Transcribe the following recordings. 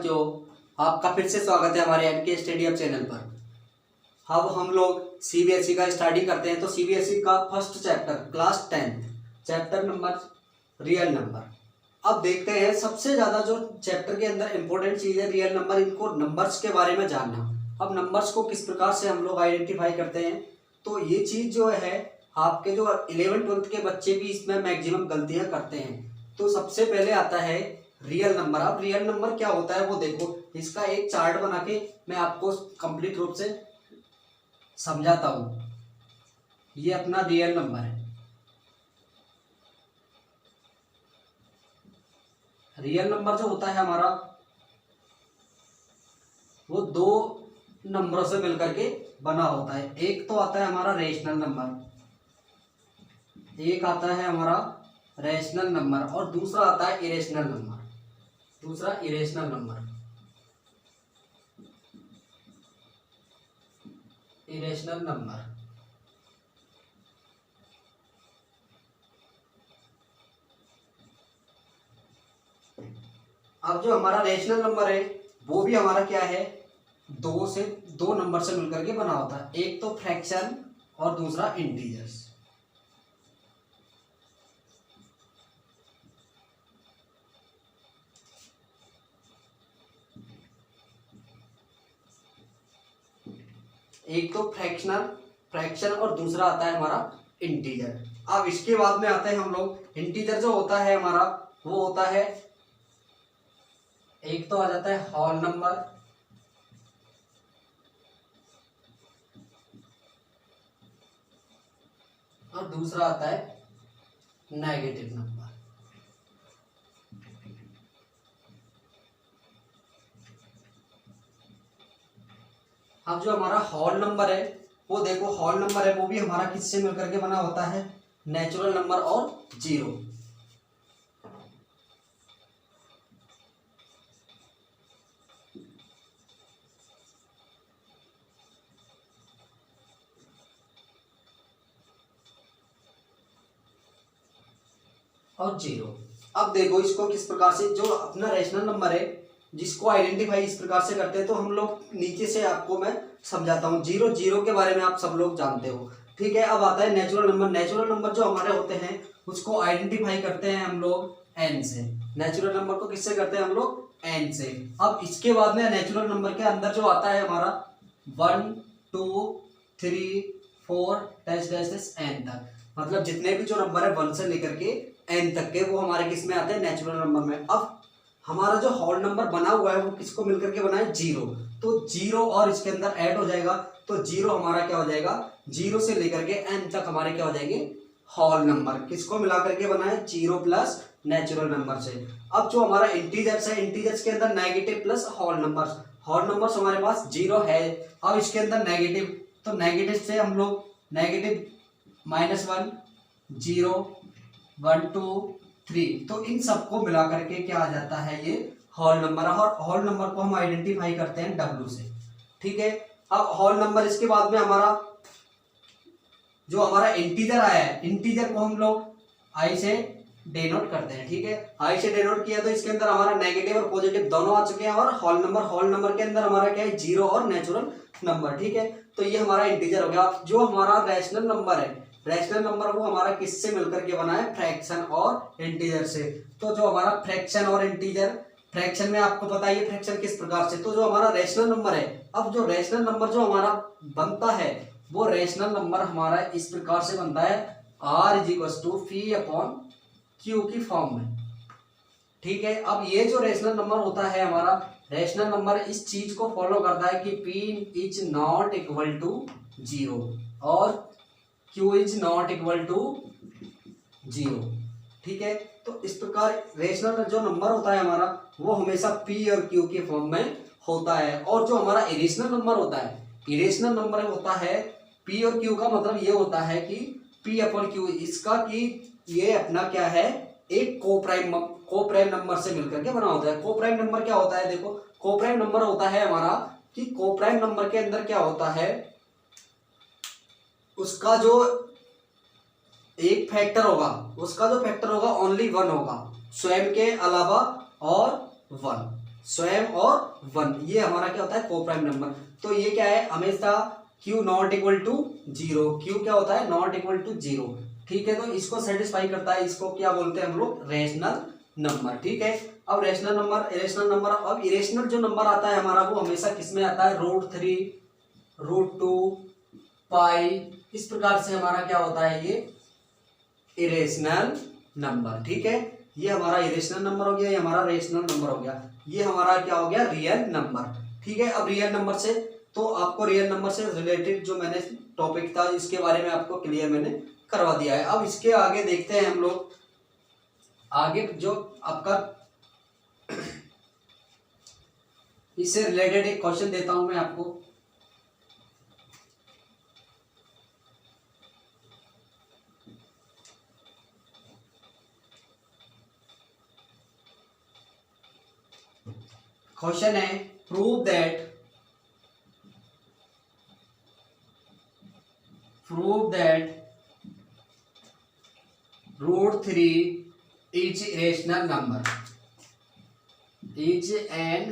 बच्चों, आपका फिर से स्वागत है हमारे एनके स्टडी हब चैनल पर। अब हम लोग सीबीएसई का स्टडी करते हैं। तो सीबीएसई का first chapter class 10 chapter number real number. अब देखते हैं सबसे ज़्यादा जो चैप्टर के अंदर इंपॉर्टेंट चीज़ है रियल नंबर, इनको नंबर्स के बारे में जानना। अब नंबर्स को किस प्रकार से हम लोग आइडेंटिफाई करते हैं, तो ये चीज़ जो है आपके जो 11th-12th के बच्चे भी इसमें मैक्सिमम गलतियाँ करते हैं। तो सबसे पहले आता है रियल नंबर। अब रियल नंबर क्या होता है वो देखो, इसका एक चार्ट बना के मैं आपको कंप्लीट रूप से समझाता हूँ। ये अपना रियल नंबर है। रियल नंबर जो होता है हमारा वो दो नंबरों से मिलकर के बना होता है। एक तो आता है हमारा रेशनल नंबर, एक आता है हमारा रैशनल नंबर और दूसरा आता है इरेशनल नंबर। दूसरा इरेशनल नंबर, इरेशनल नंबर। अब जो हमारा रेशनल नंबर है वो भी हमारा क्या है, दो नंबर से मिलकर के बना होता है। एक तो फ्रैक्शन और दूसरा इंटीजर्स। एक तो फ्रैक्शन और दूसरा आता है हमारा इंटीजर। अब इसके बाद में आते हैं हम लोग, इंटीजर जो होता है हमारा वो होता है, एक तो आ जाता है होल नंबर और दूसरा आता है नेगेटिव नंबर। अब जो हमारा होल नंबर है वो देखो, होल नंबर है वो भी हमारा किससे मिलकर के बना होता है, नेचुरल नंबर और जीरो। और जीरो। अब देखो इसको किस प्रकार से, जो अपना रैशनल नंबर है जिसको आइडेंटिफाई इस प्रकार से करते हैं, तो हम लोग नीचे से आपको मैं समझाता हूँ। जीरो के बारे में आप सब लोग जानते हो, ठीक है। अब आता है नेचुरल नंबर। नेचुरल नंबर जो हमारे होते हैं उसको आइडेंटिफाई करते हैं हम लोग एन से। नेचुरल नंबर को किससे करते हैं हम लोग, एन से। अब इसके बाद में नेचुरल नंबर के अंदर जो आता है हमारा 1 2 3 4 डैश डैश डैश एन तक, मतलब जितने भी जो नंबर है 1 से लेकर के एन तक के, वो हमारे किस में आते हैं, नेचुरल नंबर में। अब हमारा जो होल नंबर बना हुआ है वो किसको मिलकर के बना है, जीरो। तो जीरो और इसके अंदर ऐड हो जाएगा, तो जीरो हमारा क्या हो जाएगा, जीरो से लेकर के एन तक हमारे क्या हो जाएंगे, होल नंबर। किसको मिला करके बना है, जीरो प्लस नेचुरल नंबर से। अब जो हमारा इंटीजर्स है, इंटीजर्स के अंदर negative plus whole numbers. Whole numbers हमारे पास जीरो है, अब इसके अंदर नेगेटिव, तो नेगेटिव से हम लोग नेगेटिव -1 0 1 2 3, तो इन सबको मिला करके क्या आ जाता है, ये होल नंबर। और होल नंबर को हम आइडेंटिफाई करते हैं W से, ठीक है। अब होल नंबर, इसके बाद में हमारा जो हमारा इंटीजर आया है, इंटीजर को हम लोग I से डिनोट करते हैं, ठीक है। I से डिनोट किया तो इसके अंदर हमारा नेगेटिव और पॉजिटिव दोनों आ चुके हैं। और होल नंबर के अंदर हमारा क्या है, जीरो और नेचुरल नंबर, ठीक है। तो ये हमारा इंटीजर हो गया। जो हमारा रैशनल नंबर है, रैशनल नंबर वो हमारा किससे मिलकर के बना है, फ्रैक्शन और इंटीजर से। तो जो हमारा फ्रैक्शन और इंटीजर, फ्रैक्शन में आपको पता है फ्रैक्शन किस प्रकार से, तो जो हमारा रैशनल नंबर है, अब जो रैशनल नंबर जो हमारा बनता है वो रैशनल नंबर हमारा इस प्रकार से बनता है, R = P/Q की फॉर्म में, ठीक है। अब ये जो रैशनल नंबर होता है हमारा, रैशनल नंबर इस चीज को फॉलो करता है कि P ≠ 0 और Q ≠ 0, ठीक है। तो इस प्रकार रैशनल जो नंबर होता है हमारा वो हमेशा P और Q की फॉर्म में होता है। और जो हमारा इरेशनल नंबर होता है, इरेशनल नंबर होता है P और Q का मतलब ये होता है कि P/Q, इसका कि ये अपना क्या है, एक कोप्राइम नंबर से मिलकर के बना होता है। कोप्राइम नंबर क्या होता है, देखो कोप्राइम नंबर होता है हमारा कि कोप्राइम नंबर के अंदर क्या होता है, उसका जो एक फैक्टर होगा, उसका जो फैक्टर होगा ओनली 1 होगा, स्वयं के अलावा और 1, स्वयं और 1, ये हमारा क्या होता है कोप्राइम नंबर। तो ये क्या है हमेशा Q not equal to 0, Q क्या होता है नॉट इक्वल टू 0, ठीक है। तो इसको सेटिस्फाई करता है, इसको क्या बोलते हैं हम लोग रेशनल नंबर, ठीक है। अब रेशनल नंबर, इरेशनल नंबर, अब इरेशनल जो नंबर आता है हमारा वो हमेशा किसमें आता है √3, √2, पाई, इस प्रकार से हमारा क्या होता है ये इरेशनल नंबर, ठीक है। ये हमारा इरेशनल नंबर हो गया, ये हमारा रेशनल नंबर हो गया, ये हमारा क्या हो गया रियल नंबर, ठीक है। अब रियल नंबर से तो आपको रियल नंबर से रिलेटेड जो मैंने टॉपिक था इसके बारे में आपको क्लियर मैंने करवा दिया है। अब इसके आगे देखते हैं हम लोग, आगे जो आपका इससे रिलेटेड एक क्वेश्चन देता हूं मैं आपको। क्वेश्चन है prove that √3 is irrational number, is an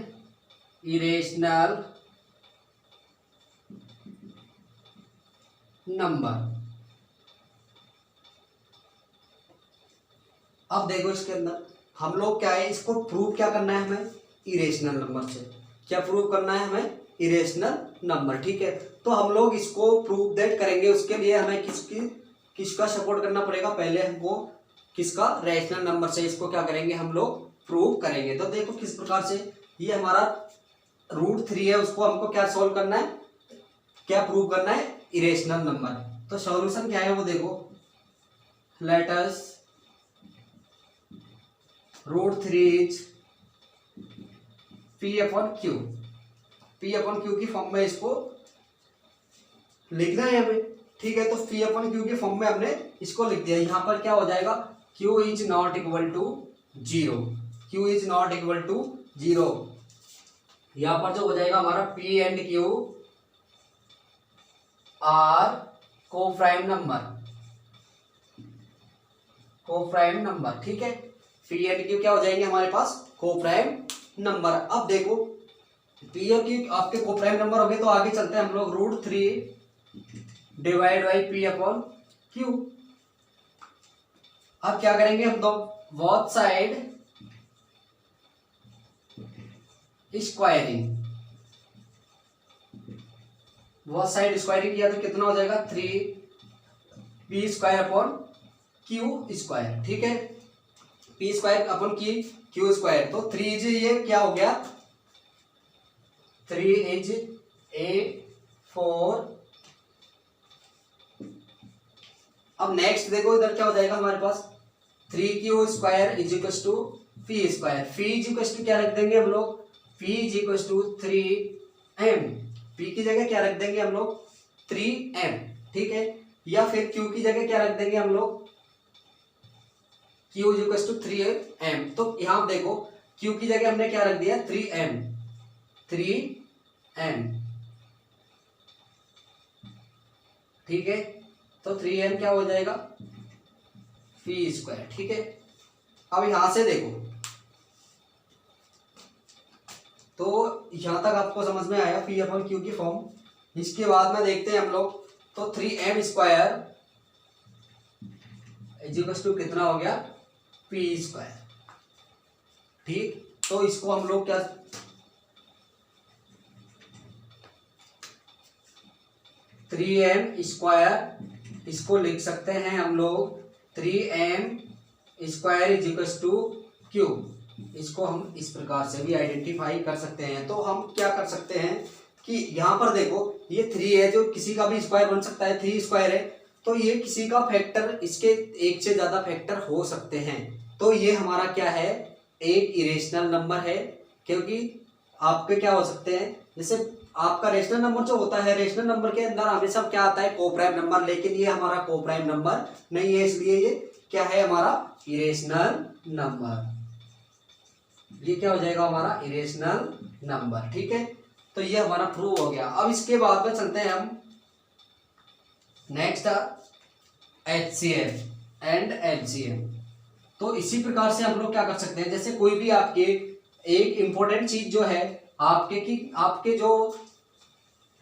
irrational number। अब देखो इसके अंदर हम लोग क्या है, इसको प्रूव क्या करना है हमें इरेशनल नंबर से, क्या प्रूव करना है हमें इरेशनल नंबर, ठीक है। तो हम लोग इसको प्रूव दैट करेंगे, उसके लिए हमें किसका सपोर्ट करना पड़ेगा, पहले हमको किसका रैशनल नंबर से इसको क्या करेंगे हम लोग प्रूव करेंगे। तो देखो किस प्रकार से, ये हमारा √3 है, उसको हमको क्या सॉल्व करना है, क्या प्रूव करना है इरेशनल नंबर। तो सॉल्यूशन क्या है वो देखो, let us √3 is P/Q, P/Q की फॉर्म में इसको लिखना है हमें, ठीक है। तो P/Q के फॉर्म में हमने इसको लिख दिया, यहाँ पर क्या हो जाएगा Q is not equal to 0, Q is not equal to 0, यहाँ पर जो हो जाएगा हमारा P and Q are coprime number, ठीक है। P एंड Q क्या हो जाएंगे हमारे पास कोप्राइम नंबर। अब देखो P और Q आपके कोप्राइम नंबर हो गए, तो आगे चलते हैं हम लोग √3 डिवाइड बाई P/Q। अब क्या करेंगे हम, तो both side squaring, both side squaring किया तो कितना हो जाएगा 3P² ठीक है, P² Q²। तो 3 इज ये क्या हो गया 3 इज A4। अब नेक्स्ट देखो इधर क्या हो जाएगा हमारे पास 3Q² is equal to P², P is क्या रख देंगे हम लोग, P is equal to 3M, P की जगह क्या रख देंगे हम लोग 3M, ठीक है। या फिर Q की जगह क्या रख देंगे हम लोग Q is equal to 3M। तो यहां देखो Q की जगह हमने क्या रख दिया 3M, ठीक है। तो 3M क्या हो जाएगा P², ठीक है। अब यहां से देखो, तो यहां तक आपको समझ में आया P/Q की फॉर्म। इसके बाद में देखते हैं हम लोग, तो 3M² इज इक्वल टू कितना हो गया P², ठीक। तो इसको हम लोग क्या 3M², इसको लिख सकते हैं हम लोग 3M² is equal to Q। इसको हम इस प्रकार से भी आइडेंटिफाई कर सकते हैं। तो हम क्या कर सकते हैं कि यहाँ पर देखो ये 3 है, जो किसी का भी स्क्वायर बन सकता है, 3² है, तो ये किसी का फैक्टर, इसके एक से ज्यादा फैक्टर हो सकते हैं। तो ये हमारा क्या है एक इरेशनल नंबर है, क्योंकि आपके क्या हो सकते हैं, जैसे आपका रेशनल नंबर जो होता है, रेशनल नंबर के अंदर हमेशा क्या आता है कोप्राइम नंबर, लेकिन ये हमारा कोप्राइम नंबर नहीं है, इसलिए ये क्या है हमारा इरेशनल नंबर। ये क्या हो जाएगा हमारा इरेशनल नंबर, ठीक है। तो ये हमारा प्रूव हो गया। अब इसके बाद में चलते हैं हम नेक्स्ट HCF एंड LCM। तो इसी प्रकार से हम लोग क्या कर सकते हैं, जैसे कोई भी आपके एक इम्पोर्टेंट चीज जो है आपके की आपके जो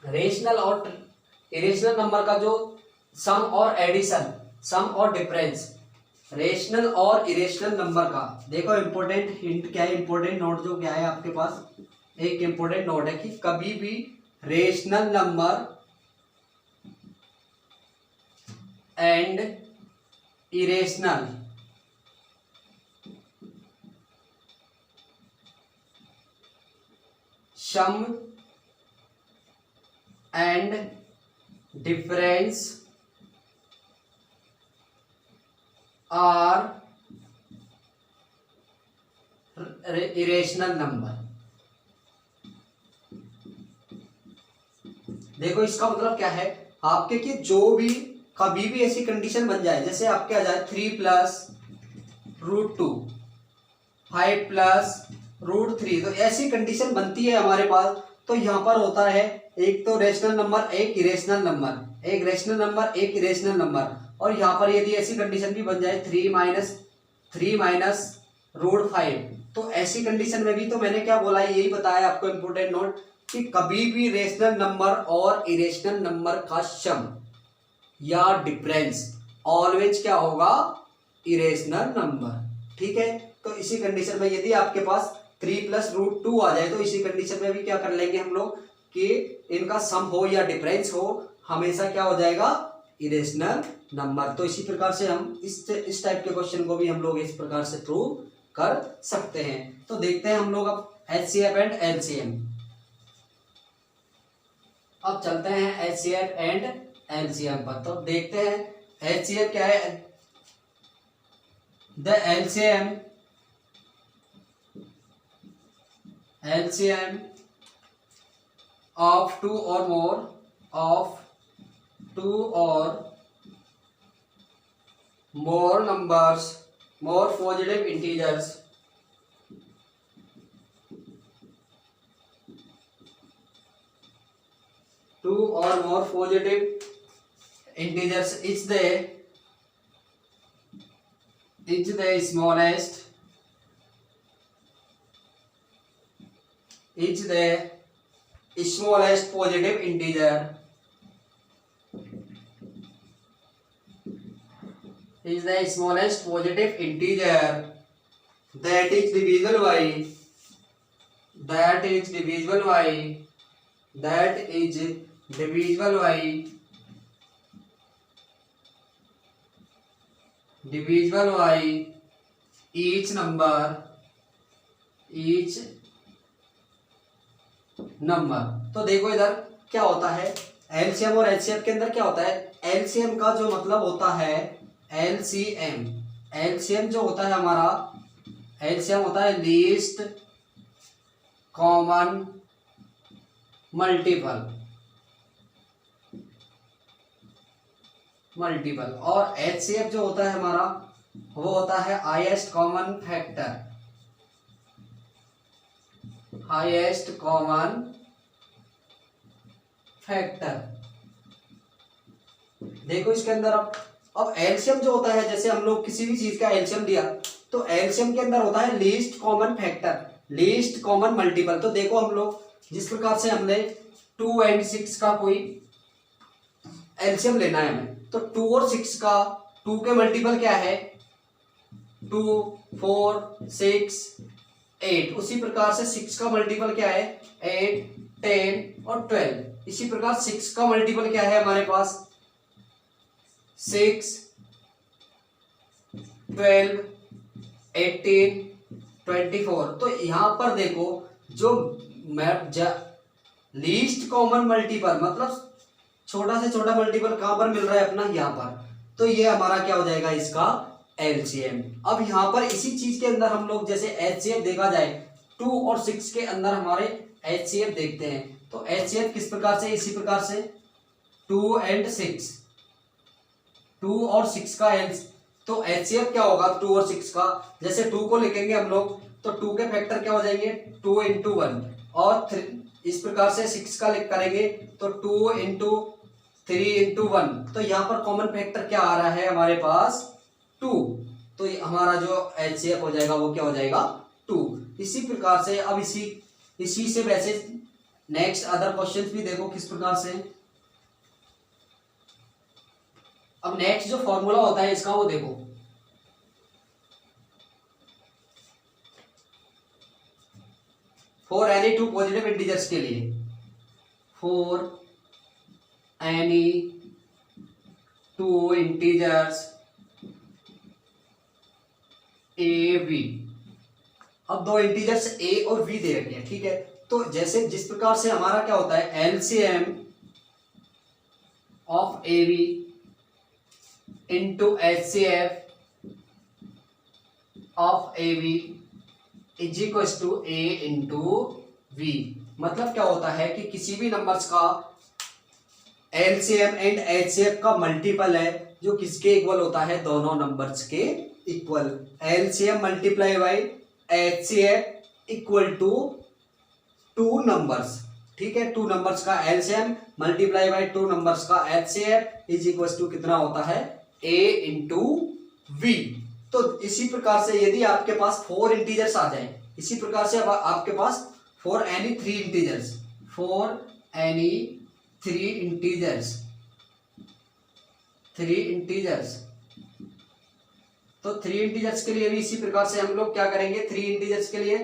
रेशनल और इरेशनल नंबर का जो सम और एडिशन, सम और डिफरेंस, रेशनल और इरेशनल नंबर का, देखो इंपॉर्टेंट हिंट क्या है, इंपॉर्टेंट नोट जो क्या है आपके पास, एक इंपॉर्टेंट नोट है कि कभी भी rational number and irrational sum and difference are irrational number. देखो इसका मतलब क्या है आपके कि जो भी कभी भी ऐसी कंडीशन बन जाए, जैसे आपके आ जाए 3+√2 5+√3, तो ऐसी कंडीशन बनती है हमारे पास, तो यहाँ पर होता है एक तो रेशनल नंबर, एक इरेशनल नंबर, एक रेशनल नंबर, एक इरेशनल नंबर। और यहाँ पर यदि ऐसी कंडीशन भी बन जाए 3−√5, तो ऐसी कंडीशन में भी तो मैंने क्या बोला है, यही बताया आपको इंपोर्टेंट नोट कि कभी भी रेशनल नंबर और इरेशनल नंबर का सम या डिफरेंस ऑलवेज क्या होगा, इरेशनल नंबर। ठीक है, तो इसी कंडीशन में यदि आपके पास 3+√2 आ जाए, तो इसी कंडीशन में भी क्या कर लेंगे हम लोग कि इनका सम हो या डिफरेंस हो, हमेशा क्या हो जाएगा, इरेशनल नंबर। तो इसी प्रकार से हम इस टाइप के क्वेश्चन को भी हम लोग इस प्रकार से प्रूव कर सकते हैं। तो देखते हैं हम लोग अब HCF एंड LCM। अब चलते हैं HCF एंड LCM पर। तो देखते हैं HCF क्या है। The LCM of two or more numbers, more positive integers two or more positive integers is the smallest positive integer is the smallest positive integer that is divisible by each number. तो देखो इधर क्या होता है, LCM और HCF के अंदर क्या होता है, एलसीएम का जो मतलब होता है, एलसीएम जो होता है हमारा, एलसीएम होता है लीस्ट कॉमन मल्टीपल, और एचसीएफ जो होता है हमारा, वो होता है हाईएस्ट कॉमन फैक्टर। देखो इसके अंदर अब एलसीएम जो होता है, जैसे हम लोग किसी भी चीज का एलसीएम दिया, तो एलसीएम के अंदर होता है least common factor, least common multiple. तो देखो हम लोग जिस प्रकार से हमने 2 और 6 का कोई एलसीएम लेना है हमें, तो 2 और 6 का 2 के मल्टीपल क्या है, 2, 4, 6, 8। उसी प्रकार से 6 का मल्टीपल क्या है, 8, 10 और 12। इसी प्रकार 6 का मल्टीपल क्या है हमारे पास, 6, 12, 18, 24। तो यहां पर देखो जो लीस्ट कॉमन मल्टीपल, मतलब छोटा से छोटा मल्टीपल कहां पर मिल रहा है अपना, यहां पर। तो ये हमारा क्या हो जाएगा, इसका एलसीएम। अब यहां पर इसी चीज के अंदर हम लोग जैसे एचसीएफ देखा जाए, 2 और 6 के अंदर हमारे एचसीएफ देखते हैं। तो एचसीएफ किस प्रकार से, इसी प्रकार से 2 और 6 का तो एचसीएफ क्या होगा 2 और 6 का, जैसे 2 को लिखेंगे हम लोग, तो 2 के फैक्टर क्या हो जाएंगे, 2 × 1, और 3 इस प्रकार से 6 का लिख करेंगे तो 2 × 3 × 1। तो यहाँ पर कॉमन फैक्टर क्या आ रहा है हमारे पास, 2। तो हमारा जो एचसीएफ हो जाएगा वो क्या हो जाएगा, 2। इसी प्रकार से अब इसी से वैसे नेक्स्ट अदर क्वेश्चंस भी देखो किस प्रकार से। अब नेक्स्ट जो फॉर्मूला होता है इसका वो देखो, for any two positive integers के लिए, for any two integers a b. अब दो इंटीजर्स ए और बी दे रखे हैं, ठीक है। तो जैसे जिस प्रकार से हमारा क्या होता है, LCM of a b into HCF of a b is equal to a into v. मतलब क्या होता है कि किसी भी नंबर्स का एलसीएम एंड एचसीएफ का मल्टीपल है जो किसके इक्वल होता है, दोनों नंबर्स के equal. LCM multiply by HCF equal to two numbers, ठीक है। टू नंबर्स का LCM multiply by two numbers का एचसीएफ इज इक्वल टू कितना होता है, ए इंटू वी। तो इसी प्रकार से यदि आपके पास फोर इंटीजर्स आ जाए, इसी प्रकार से अब आपके पास for any three integers, for any three integers, तो थ्री इंटीजर्स के लिए भी इसी प्रकार से हम लोग क्या करेंगे, थ्री इंटीजर्स के लिए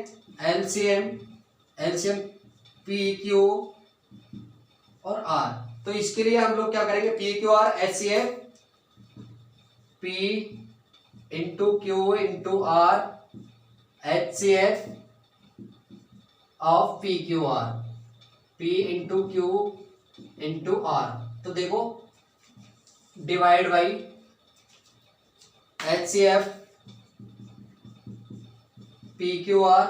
एलसीएम पी क्यू और आर। तो इसके लिए हम लोग क्या करेंगे, p q r HCF p into q into r HCF of p q r, p into q into r. तो देखो divide by HCF p q r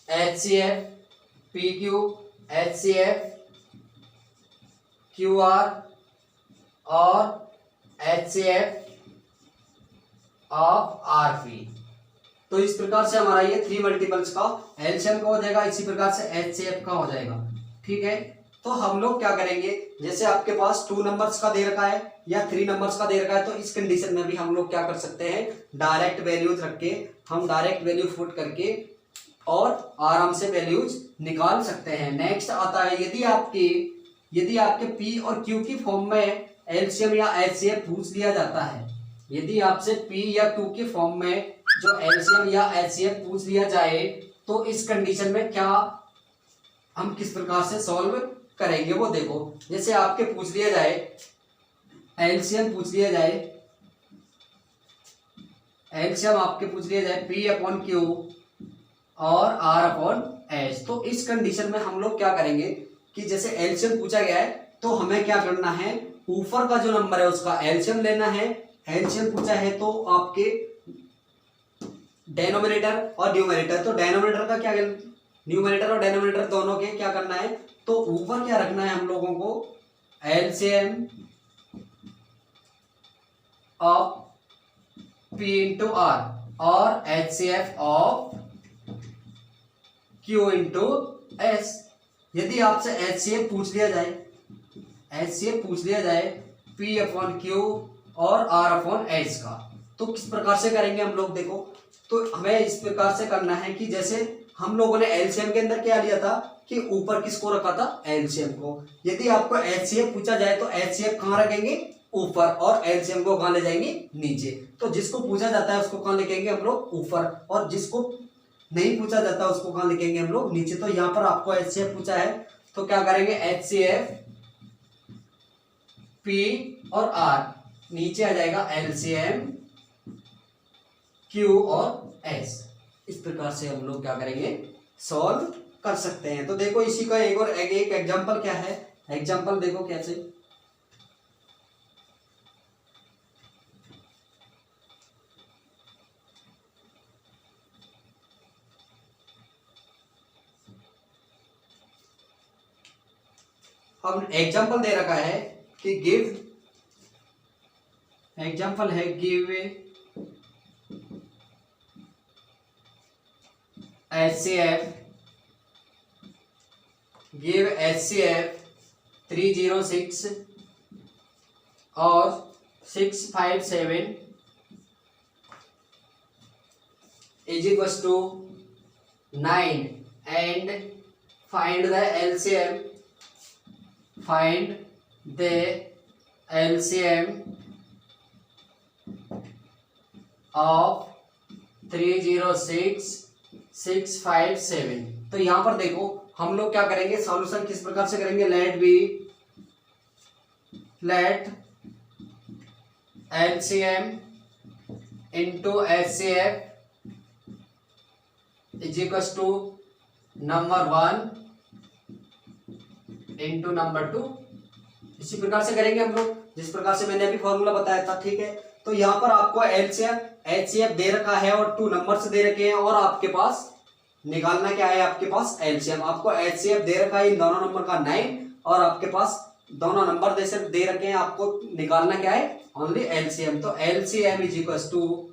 HCF p q HCF q r और HCF of r p. तो इस प्रकार से हमारा ये three multiples का एलसीएम का हो जाएगा, इसी प्रकार से एचसीएफ का हो जाएगा, ठीक है। तो हम लोग क्या करेंगे, जैसे आपके पास टू नंबर्स का दे रखा है या थ्री नंबर्स का दे रखा है, तो इस कंडीशन में भी हम लोग क्या कर सकते हैं, डायरेक्ट वैल्यूज रख के हम डायरेक्ट वैल्यू पुट करके और आराम से वैल्यूज निकाल सकते हैं। नेक्स्ट आता है, यदि आपके पी और क्यू की फॉर्म में एलसीएम या एचसीएफ पूछ लिया जाता है, यदि आपसे पी या क्यू की फॉर्म में जो एलसीएम या एचसीएफ पूछ लिया जाए, तो इस कंडीशन में क्या हम किस प्रकार से सॉल्व करेंगे वो देखो। जैसे आपके पूछ लिया जाए एलसीएम पूछ लिया जाए, एलसीएम आपके पूछ लिया जाए पी अपॉन क्यू और आर अपॉन एच। तो इस कंडीशन में हम लोग क्या करेंगे कि जैसे एलसीएम पूछा गया है तो हमें क्या करना है, ऊपर का जो नंबर है उसका एलसीएम लेना है। एलसीएम पूछा है तो आपके डेनोमिनेटर और न्यूमरेटर, तो डेनोमिनेटर का क्या, न्यूमरेटर और डेनोमिनेटर दोनों के क्या करना है, तो ऊपर क्या रखना है हम लोगों को, LCM of P into R और HCF of Q into S. यदि आपसे एचसीएफ पूछ लिया जाए पी अपॉन क्यू और आर अपॉन एच का, तो किस प्रकार से करेंगे हम लोग देखो। तो हमें इस प्रकार से करना है कि जैसे हम लोगों ने एलसीएम के अंदर क्या लिया था कि ऊपर किसको रखा था, एलसीएम को। यदि आपको एचसीएफ पूछा जाए तो एचसीएफ कहाँ रखेंगे, ऊपर, और एलसीएम को कहाँ ले जाएंगे, नीचे। तो जिसको पूछा जाता है उसको कहाँ लिखेंगे हम लोग, ऊपर, और जिसको नहीं पूछा जाता उसको कहाँ लिखेंगे हम लोग, नीचे। तो यहाँ पर आपको एचसीएफ पूछा है तो क्या करेंगे, एचसीएफ पी और आर, नीचे आ जाएगा एलसीएम क्यू और एस। इस प्रकार से हम लोग क्या करेंगे, सॉल्व कर सकते हैं। तो देखो इसी का एक और एक एग्जांपल क्या है, एग्जांपल देखो कैसे। अब एग्जांपल दे रखा है कि गिव, एग्जांपल है गिव HCF 306 और 657 is equal to 9 and find the LCM, find the LCM of 306657। तो यहां पर देखो हम लोग क्या करेंगे, सॉल्यूशन किस प्रकार से करेंगे, let LCM into HCF is equal to number 1 into number 2। इसी प्रकार से करेंगे हम लोग, जिस प्रकार से मैंने अभी फॉर्मूला बताया था। ठीक है, तो यहाँ पर आपको एलसीएम एचसीएफ दे रखा है और 2 नंबर्स दे रखे हैं, और आपके पास निकालना क्या है, आपके पास एलसीएम। आपको एचसीएफ दे रखा है इन दोनों नंबर का 9, और आपके पास दोनों नंबर दे रखे हैं, आपको निकालना क्या है, ओनली एलसीएम। तो LCM is equal to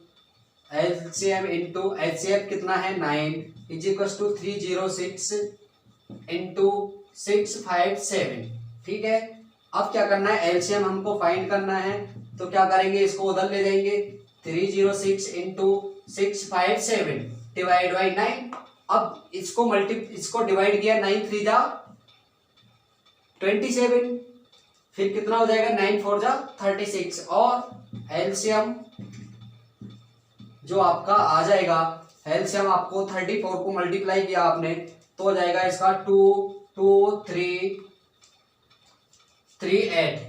LCM into HCF कितना है 9 इज इक्वल टू 306 इंटू 657। ठीक है, अब क्या करना है, एलसीएम हमको फाइंड करना है, तो क्या करेंगे, इसको उधर ले जाएंगे, 306 इंटू 657 डिवाइड बाई 9। अब इसको डिवाइड किया, 9 3 जा 27, फिर कितना हो जाएगा, 9 4 जा 36, और एलसीएम जो आपका आ जाएगा, एलसीएम आपको 34 को मल्टीप्लाई किया आपने तो हो जाएगा इसका 2 2 3 3 8,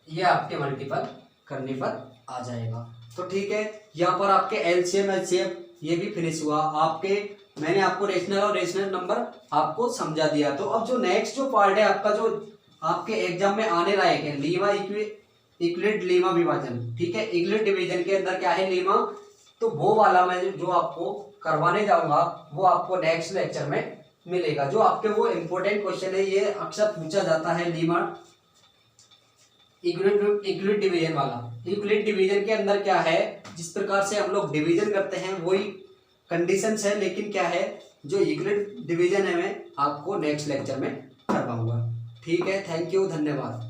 ये आपके मल्टीपल करने पर आ जाएगा। तो ठीक है, यहाँ पर आपके एलसीएम एचसीएफ ये भी फिनिश हुआ आपके, मैंने आपको रेशनल और रेशनल नंबर आपको समझा दिया। तो अब जो नेक्स्ट जो पार्ट है आपका, जो आपके एग्जाम में आने लायक है, लीमा इक्विलेट लीमा विभाजन। ठीक है, इक्विलेट डिवीजन के अंदर क्या है, लीमा, तो वो वाला मैं जो आपको करवाने जाऊंगा वो आपको नेक्स्ट लेक्चर में मिलेगा। जो आपके वो इम्पोर्टेंट क्वेश्चन है, ये अक्सर पूछा जाता है, लीमा इक्विलेट डिवीजन वाला। इक्विलेट डिवीजन के अंदर क्या है, जिस प्रकार से हम लोग डिवीजन करते हैं वही कंडीशंस है, लेकिन क्या है, जो इक्विलेट डिवीजन है मैं आपको नेक्स्ट लेक्चर में करवाऊंगा। ठीक है, थैंक यू, धन्यवाद।